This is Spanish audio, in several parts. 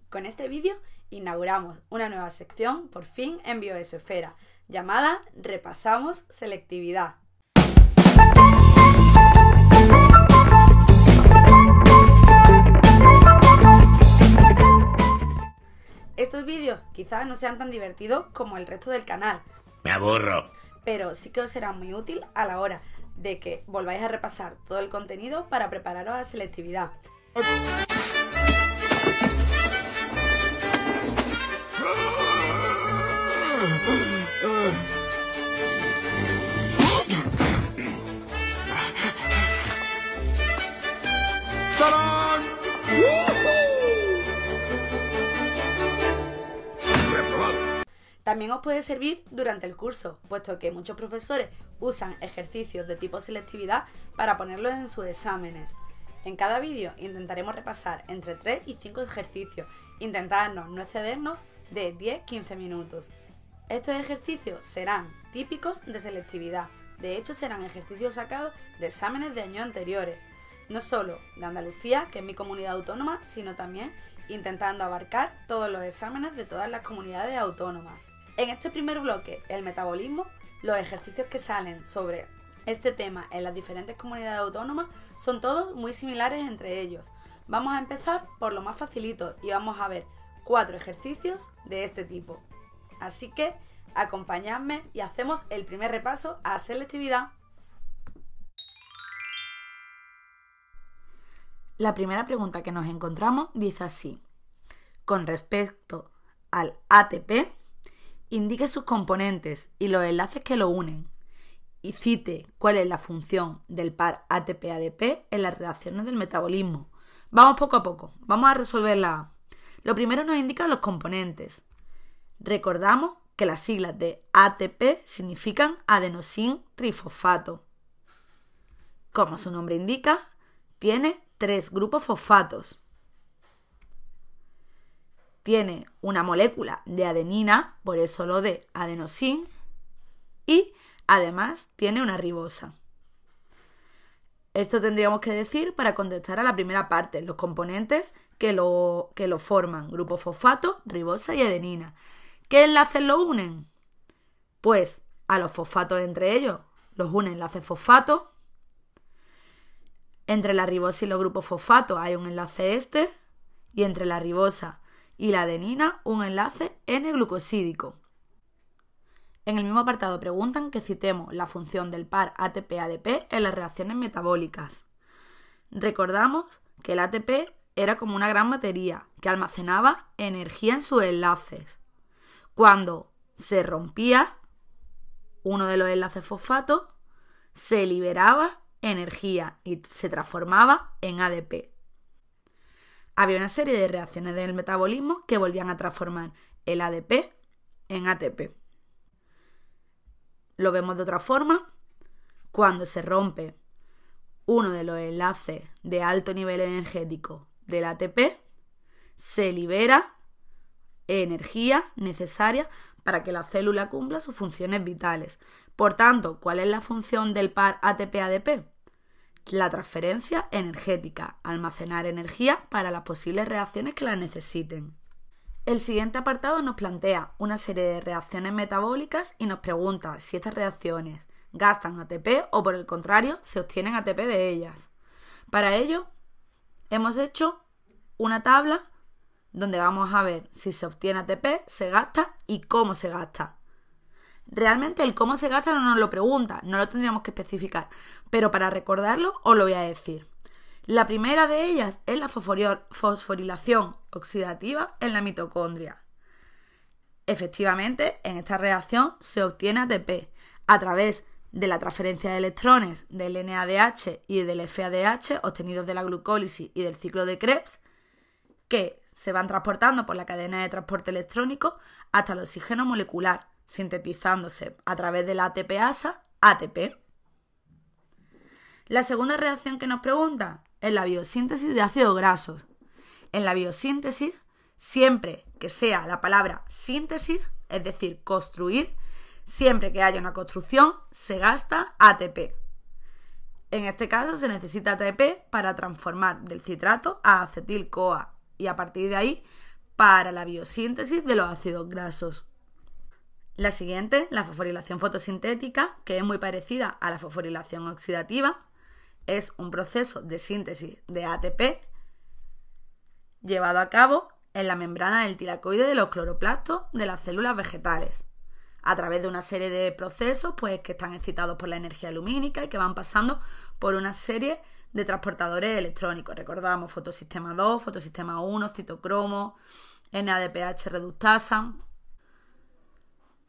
Con este vídeo inauguramos una nueva sección, por fin, en Bioesfera, llamada Repasamos Selectividad. Estos vídeos quizás no sean tan divertidos como el resto del canal. Me aburro. Pero sí que os será muy útil a la hora de que volváis a repasar todo el contenido para prepararos a selectividad. ¡Tarán! También os puede servir durante el curso, puesto que muchos profesores usan ejercicios de tipo selectividad para ponerlos en sus exámenes. En cada vídeo intentaremos repasar entre 3 y 5 ejercicios, intentando no excedernos de 10-15 minutos. Estos ejercicios serán típicos de selectividad, de hecho serán ejercicios sacados de exámenes de años anteriores, no solo de Andalucía, que es mi comunidad autónoma, sino también intentando abarcar todos los exámenes de todas las comunidades autónomas. En este primer bloque, el metabolismo, los ejercicios que salen sobre este tema en las diferentes comunidades autónomas son todos muy similares entre ellos. Vamos a empezar por lo más facilito y vamos a ver 4 ejercicios de este tipo. Así que acompañadme y hacemos el primer repaso a selectividad. La primera pregunta que nos encontramos dice así: con respecto al ATP, indique sus componentes y los enlaces que lo unen y cite cuál es la función del par ATP-ADP en las reacciones del metabolismo. Vamos poco a poco, vamos a resolverla. Lo primero nos indica los componentes. Recordamos que las siglas de ATP significan adenosin trifosfato. Como su nombre indica, tiene 3 grupos fosfatos. Tiene una molécula de adenina, por eso lo de adenosin, y además tiene una ribosa. Esto tendríamos que decir para contestar a la primera parte, los componentes que lo forman, grupo fosfato, ribosa y adenina. ¿Qué enlaces lo unen? Pues a los fosfatos entre ellos los une enlaces fosfato. Entre la ribosa y los grupos fosfato hay un enlace éster y entre la ribosa y la adenina un enlace N-glucosídico. En el mismo apartado preguntan que citemos la función del par ATP-ADP en las reacciones metabólicas. Recordamos que el ATP era como una gran batería que almacenaba energía en sus enlaces. Cuando se rompía uno de los enlaces fosfato, se liberaba energía y se transformaba en ADP. Había una serie de reacciones del metabolismo que volvían a transformar el ADP en ATP. Lo vemos de otra forma. Cuando se rompe uno de los enlaces de alto nivel energético del ATP, se libera energía necesaria para que la célula cumpla sus funciones vitales. Por tanto, ¿cuál es la función del par ATP-ADP? La transferencia energética, almacenar energía para las posibles reacciones que la necesiten. El siguiente apartado nos plantea una serie de reacciones metabólicas y nos pregunta si estas reacciones gastan ATP o por el contrario se obtienen ATP de ellas. Para ello hemos hecho una tabla donde vamos a ver si se obtiene ATP, se gasta y cómo se gasta. Realmente el cómo se gasta no nos lo pregunta, no lo tendríamos que especificar, pero para recordarlo os lo voy a decir. La primera de ellas es la fosforilación oxidativa en la mitocondria. Efectivamente, en esta reacción se obtiene ATP a través de la transferencia de electrones del NADH y del FADH obtenidos de la glucólisis y del ciclo de Krebs, que se van transportando por la cadena de transporte electrónico hasta el oxígeno molecular, sintetizándose a través de la ATPasa ATP. La segunda reacción que nos pregunta es la biosíntesis de ácidos grasos. En la biosíntesis, siempre que sea la palabra síntesis, es decir, construir, siempre que haya una construcción, se gasta ATP. En este caso se necesita ATP para transformar del citrato a acetil-CoA y a partir de ahí para la biosíntesis de los ácidos grasos. La siguiente, la fosforilación fotosintética, que es muy parecida a la fosforilación oxidativa, es un proceso de síntesis de ATP llevado a cabo en la membrana del tilacoide de los cloroplastos de las células vegetales, a través de una serie de procesos que están excitados por la energía lumínica y que van pasando por una serie de transportadores electrónicos. Recordamos fotosistema 2, fotosistema 1, citocromo, NADPH reductasa.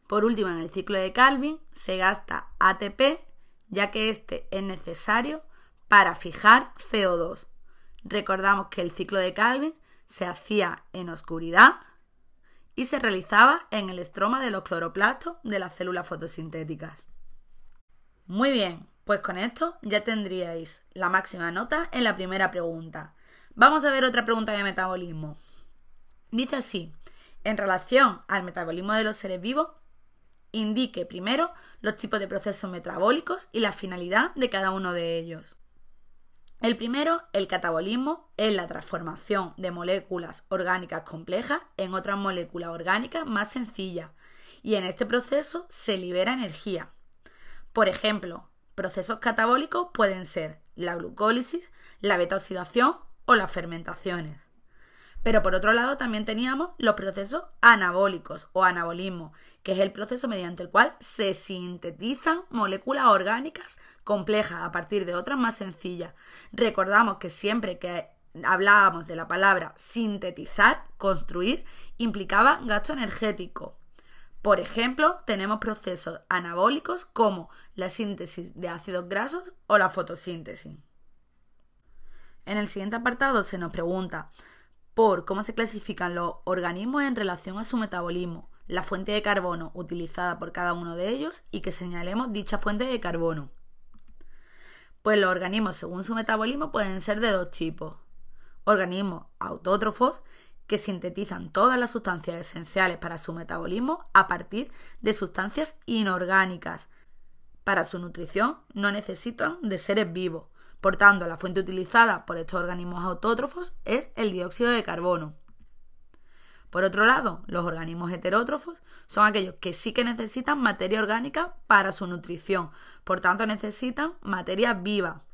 Por último, en el ciclo de Calvin se gasta ATP, ya que este es necesario para fijar CO2. Recordamos que el ciclo de Calvin se hacía en oscuridad y se realizaba en el estroma de los cloroplastos de las células fotosintéticas. Muy bien, pues con esto ya tendríais la máxima nota en la primera pregunta. Vamos a ver otra pregunta de metabolismo. Dice así: en relación al metabolismo de los seres vivos, indique primero los tipos de procesos metabólicos y la finalidad de cada uno de ellos. El primero, el catabolismo, es la transformación de moléculas orgánicas complejas en otras moléculas orgánicas más sencillas, y en este proceso se libera energía. Por ejemplo, procesos catabólicos pueden ser la glucólisis, la beta-oxidación o las fermentaciones. Pero por otro lado también teníamos los procesos anabólicos o anabolismo, que es el proceso mediante el cual se sintetizan moléculas orgánicas complejas a partir de otras más sencillas. Recordamos que siempre que hablábamos de la palabra sintetizar, construir, implicaba gasto energético. Por ejemplo, tenemos procesos anabólicos como la síntesis de ácidos grasos o la fotosíntesis. En el siguiente apartado se nos pregunta por cómo se clasifican los organismos en relación a su metabolismo, la fuente de carbono utilizada por cada uno de ellos y que señalemos dicha fuente de carbono. Pues los organismos según su metabolismo pueden ser de dos tipos: organismos autótrofos, que sintetizan todas las sustancias esenciales para su metabolismo a partir de sustancias inorgánicas. Para su nutrición no necesitan de seres vivos. Por tanto, la fuente utilizada por estos organismos autótrofos es el dióxido de carbono. Por otro lado, los organismos heterótrofos son aquellos que sí que necesitan materia orgánica para su nutrición, por tanto necesitan materia viva.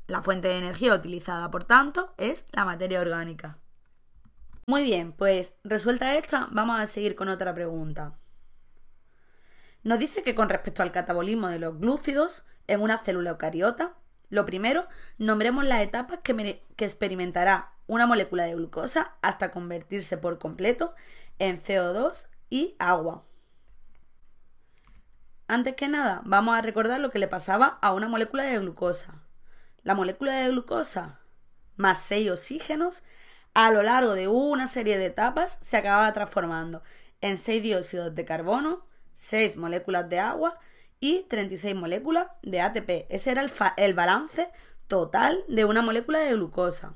La fuente de energía utilizada, por tanto, es la materia orgánica. Muy bien, pues resuelta esta, vamos a seguir con otra pregunta. Nos dice que con respecto al catabolismo de los glúcidos en una célula eucariota, lo primero, nombremos las etapas que experimentará una molécula de glucosa hasta convertirse por completo en CO2 y agua. Antes que nada, vamos a recordar lo que le pasaba a una molécula de glucosa. La molécula de glucosa más 6 oxígenos, a lo largo de una serie de etapas, se acababa transformando en 6 dióxidos de carbono, 6 moléculas de agua y 36 moléculas de ATP. Ese era el balance total de una molécula de glucosa.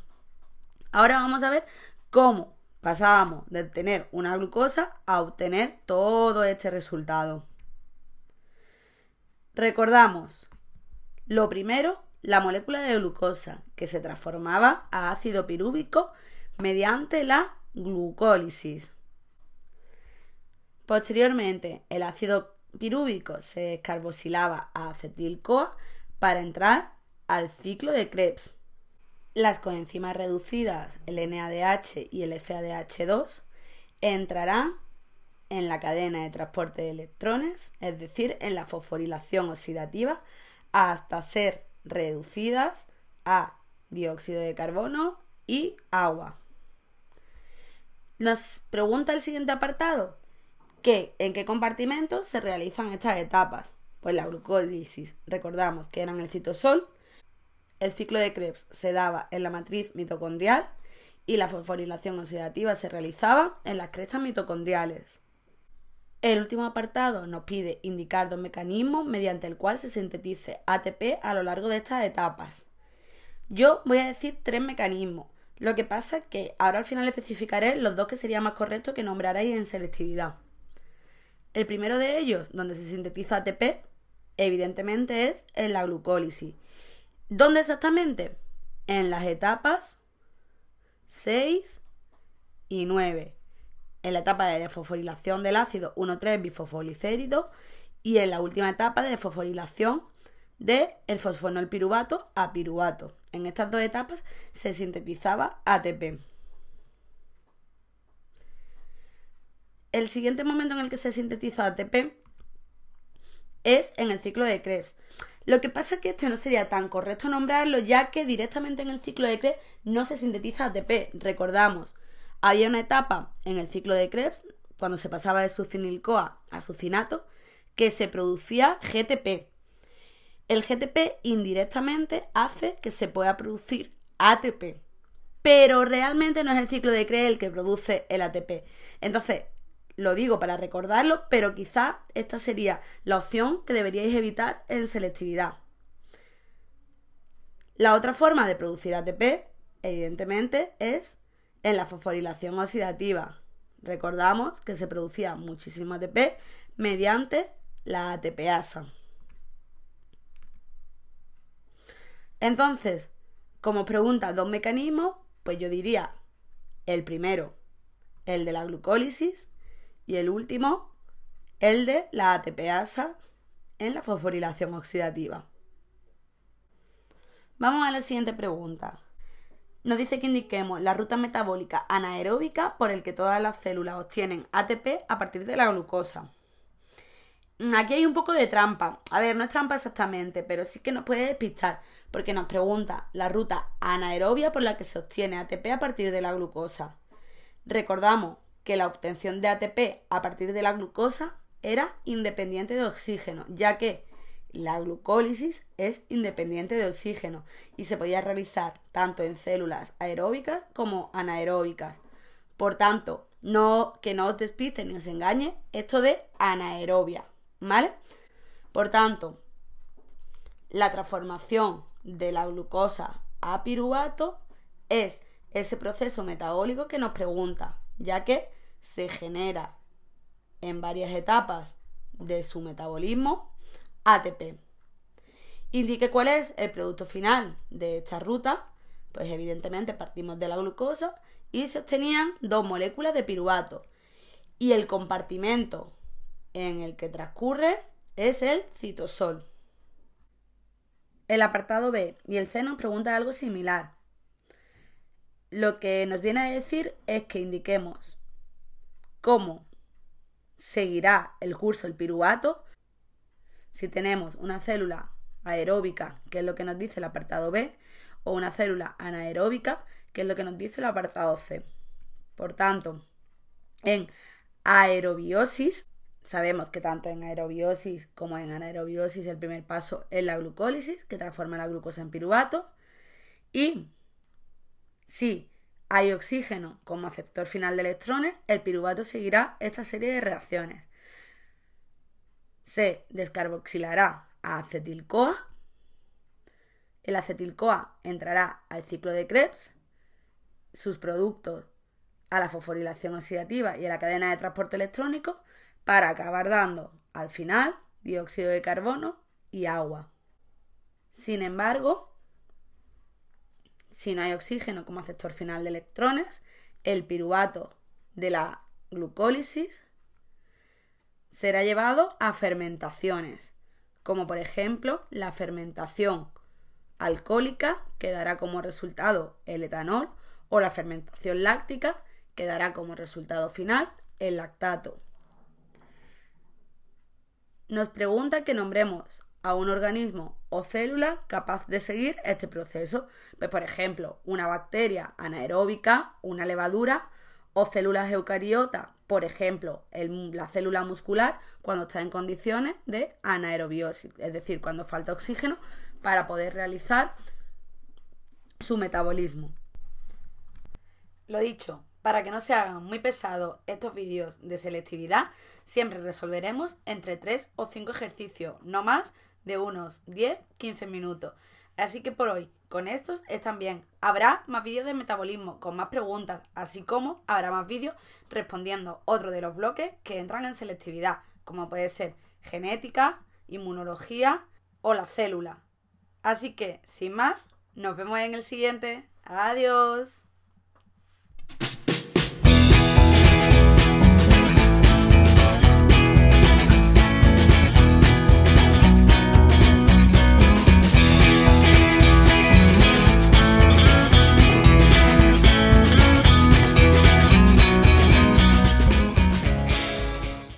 Ahora vamos a ver cómo pasábamos de tener una glucosa a obtener todo este resultado. Recordamos, lo primero, la molécula de glucosa, que se transformaba a ácido pirúvico mediante la glucólisis. Posteriormente, el ácido pirúvico se descarboxilaba a acetil-CoA para entrar al ciclo de Krebs. Las coenzimas reducidas, el NADH y el FADH2, entrarán en la cadena de transporte de electrones, es decir, en la fosforilación oxidativa, hasta ser reducidas a dióxido de carbono y agua. Nos pregunta el siguiente apartado, ¿en qué compartimentos se realizan estas etapas? Pues la glucólisis, recordamos que era en el citosol, el ciclo de Krebs se daba en la matriz mitocondrial y la fosforilación oxidativa se realizaba en las crestas mitocondriales. El último apartado nos pide indicar dos mecanismos mediante el cual se sintetice ATP a lo largo de estas etapas. Yo voy a decir 3 mecanismos. Lo que pasa es que ahora al final especificaré los 2 que sería más correcto que nombraréis en selectividad. El primero de ellos, donde se sintetiza ATP, evidentemente es en la glucólisis. ¿Dónde exactamente? En las etapas 6 y 9 en la etapa de desfosforilación del ácido 1,3 bifosfolicérido y en la última etapa de desfosforilación del fosfonol piruvato a piruvato. En estas dos etapas se sintetizaba ATP. El siguiente momento en el que se sintetiza ATP es en el ciclo de Krebs. Lo que pasa es que no sería tan correcto nombrarlo, ya que directamente en el ciclo de Krebs no se sintetiza ATP. Recordamos, había una etapa en el ciclo de Krebs, cuando se pasaba de succinil-CoA a succinato, que se producía GTP. El GTP indirectamente hace que se pueda producir ATP, pero realmente no es el ciclo de Krebs el que produce el ATP. Entonces, lo digo para recordarlo, pero quizá esta sería la opción que deberíais evitar en selectividad. La otra forma de producir ATP, evidentemente, es en la fosforilación oxidativa. Recordamos que se producía muchísimo ATP mediante la ATPasa. Entonces, como pregunta dos mecanismos, pues yo diría el primero, el de la glucólisis, y el último, el de la ATPasa en la fosforilación oxidativa. Vamos a la siguiente pregunta. Nos dice que indiquemos la ruta metabólica anaeróbica por el que todas las células obtienen ATP a partir de la glucosa. Aquí hay un poco de trampa. A ver, no es trampa exactamente, pero sí que nos puede despistar, porque nos pregunta la ruta anaerobia por la que se obtiene ATP a partir de la glucosa. Recordamos que la obtención de ATP a partir de la glucosa era independiente de oxígeno, ya que la glucólisis es independiente de oxígeno y se podía realizar tanto en células aeróbicas como anaeróbicas. Por tanto, que no os despiste ni os engañe esto de anaerobia, ¿vale? Por tanto, la transformación de la glucosa a piruvato es ese proceso metabólico que nos pregunta, ya que se genera en varias etapas de su metabolismo ATP. Indique cuál es el producto final de esta ruta. Pues evidentemente partimos de la glucosa y se obtenían 2 moléculas de piruvato. Y el compartimento en el que transcurre es el citosol. El apartado B y el C nos pregunta algo similar. Lo que nos viene a decir es que indiquemos cómo seguirá el curso el piruvato si tenemos una célula aeróbica, que es lo que nos dice el apartado B, o una célula anaeróbica, que es lo que nos dice el apartado C. Por tanto, en aerobiosis, sabemos que tanto en aerobiosis como en anaerobiosis el primer paso es la glucólisis, que transforma la glucosa en piruvato, y si hay oxígeno como aceptor final de electrones, el piruvato seguirá esta serie de reacciones. Se descarboxilará a acetil-CoA, el acetil-CoA entrará al ciclo de Krebs, sus productos a la fosforilación oxidativa y a la cadena de transporte electrónico, para acabar dando al final dióxido de carbono y agua. Sin embargo, si no hay oxígeno como aceptor final de electrones, el piruvato de la glucólisis será llevado a fermentaciones, como por ejemplo la fermentación alcohólica, que dará como resultado el etanol, o la fermentación láctica, que dará como resultado final el lactato. Nos pregunta que nombremos a un organismo o célula capaz de seguir este proceso. Pues por ejemplo, una bacteria anaeróbica, una levadura, o células eucariotas, por ejemplo, la célula muscular, cuando está en condiciones de anaerobiosis, es decir, cuando falta oxígeno para poder realizar su metabolismo. Lo dicho, para que no se hagan muy pesados estos vídeos de selectividad, siempre resolveremos entre 3 o 5 ejercicios, no más de unos 10-15 minutos. Así que por hoy, con estos están bien. Habrá más vídeos de metabolismo con más preguntas, así como habrá más vídeos respondiendo otro de los bloques que entran en selectividad, como puede ser genética, inmunología o la célula. Así que, sin más, nos vemos en el siguiente. ¡Adiós!